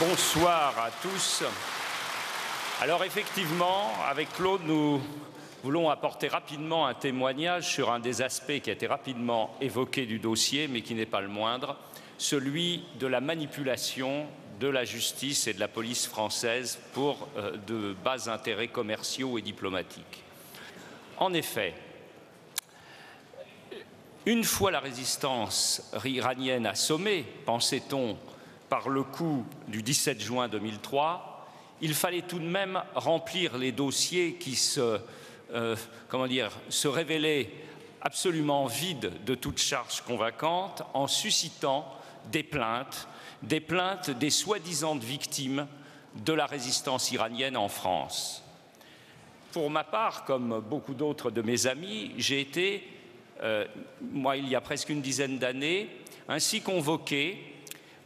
Bonsoir à tous. Alors effectivement, avec Claude, nous voulons apporter rapidement un témoignage sur un des aspects qui a été rapidement évoqué du dossier, mais qui n'est pas le moindre, celui de la manipulation de la justice et de la police française pour de bas intérêts commerciaux et diplomatiques. En effet, une fois la résistance iranienne assommée, pensait-on, par le coup du 17 juin 2003, il fallait tout de même remplir les dossiers qui se révélaient absolument vides de toute charge convaincante en suscitant des plaintes des soi-disant victimes de la résistance iranienne en France. Pour ma part, comme beaucoup d'autres de mes amis, j'ai été, il y a presque une dizaine d'années, ainsi convoqué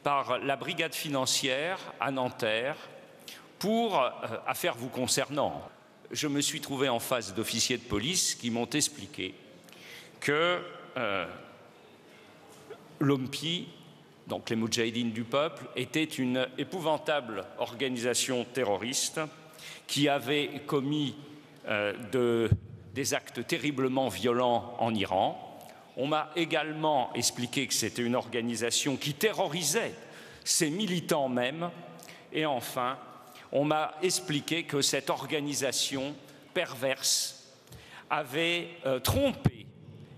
par la brigade financière à Nanterre pour affaire vous concernant. Je me suis trouvé en face d'officiers de police qui m'ont expliqué que l'OMPI, donc les Moudjahidines du peuple, était une épouvantable organisation terroriste qui avait commis des actes terriblement violents en Iran. On m'a également expliqué que c'était une organisation qui terrorisait ses militants même. Et enfin, on m'a expliqué que cette organisation perverse avait trompé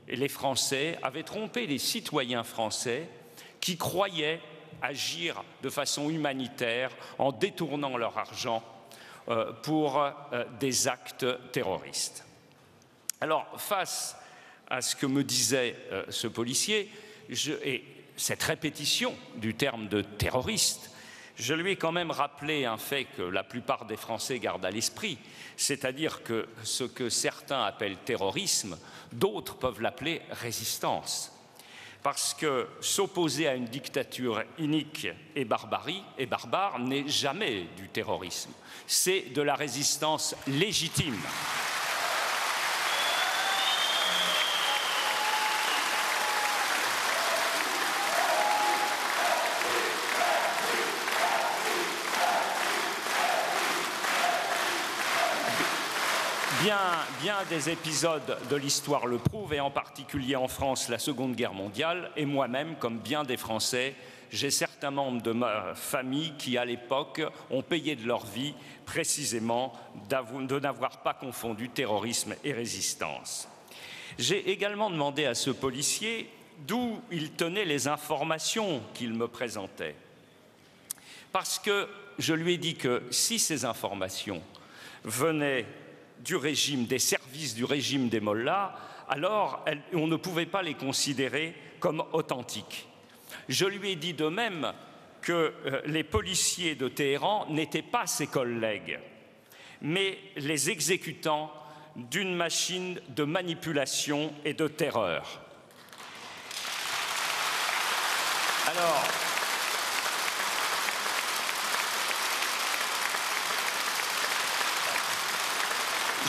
les Français, avait trompé les citoyens français qui croyaient agir de façon humanitaire en détournant leur argent pour des actes terroristes. Alors, face à ce que me disait ce policier, et cette répétition du terme de terroriste, je lui ai quand même rappelé un fait que la plupart des Français gardent à l'esprit, c'est-à-dire que ce que certains appellent terrorisme, d'autres peuvent l'appeler résistance. Parce que s'opposer à une dictature inique et barbare n'est jamais du terrorisme, c'est de la résistance légitime. Bien des épisodes de l'histoire le prouvent, et en particulier en France, la Seconde Guerre mondiale, et moi-même, comme bien des Français, j'ai certains membres de ma famille qui, à l'époque, ont payé de leur vie précisément de n'avoir pas confondu terrorisme et résistance. J'ai également demandé à ce policier d'où il tenait les informations qu'il me présentait. Parce que je lui ai dit que si ces informations venaient du régime, des services du régime des mollahs, alors on ne pouvait pas les considérer comme authentiques. Je lui ai dit de même que les policiers de Téhéran n'étaient pas ses collègues, mais les exécutants d'une machine de manipulation et de terreur. Alors,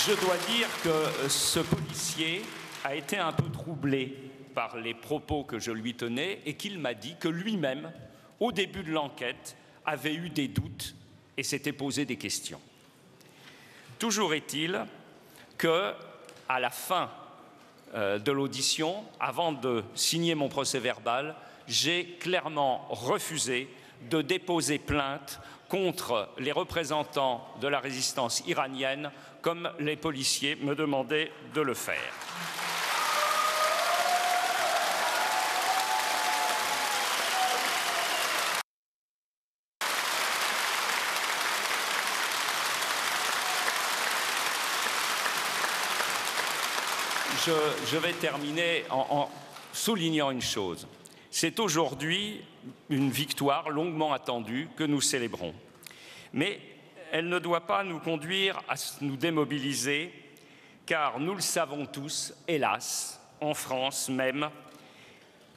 je dois dire que ce policier a été un peu troublé par les propos que je lui tenais et qu'il m'a dit que lui-même, au début de l'enquête, avait eu des doutes et s'était posé des questions. Toujours est-il que, à la fin de l'audition, avant de signer mon procès-verbal, j'ai clairement refusé de déposer plainte contre les représentants de la résistance iranienne, comme les policiers me demandaient de le faire. Je vais terminer en soulignant une chose. C'est aujourd'hui une victoire longuement attendue que nous célébrons. Mais elle ne doit pas nous conduire à nous démobiliser, car nous le savons tous, hélas, en France même,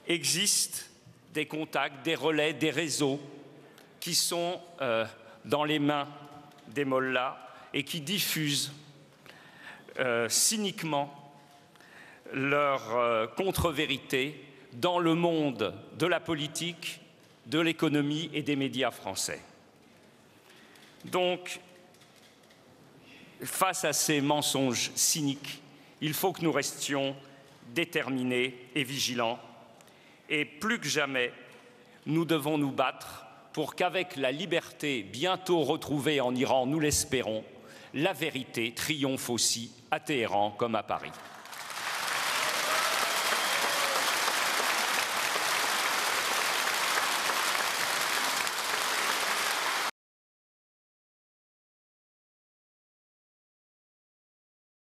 existent des contacts, des relais, des réseaux qui sont dans les mains des mollahs et qui diffusent cyniquement leur contre-vérité dans le monde de la politique, de l'économie et des médias français. Donc, face à ces mensonges cyniques, il faut que nous restions déterminés et vigilants. Et plus que jamais, nous devons nous battre pour qu'avec la liberté bientôt retrouvée en Iran, nous l'espérons, la vérité triomphe aussi à Téhéran comme à Paris.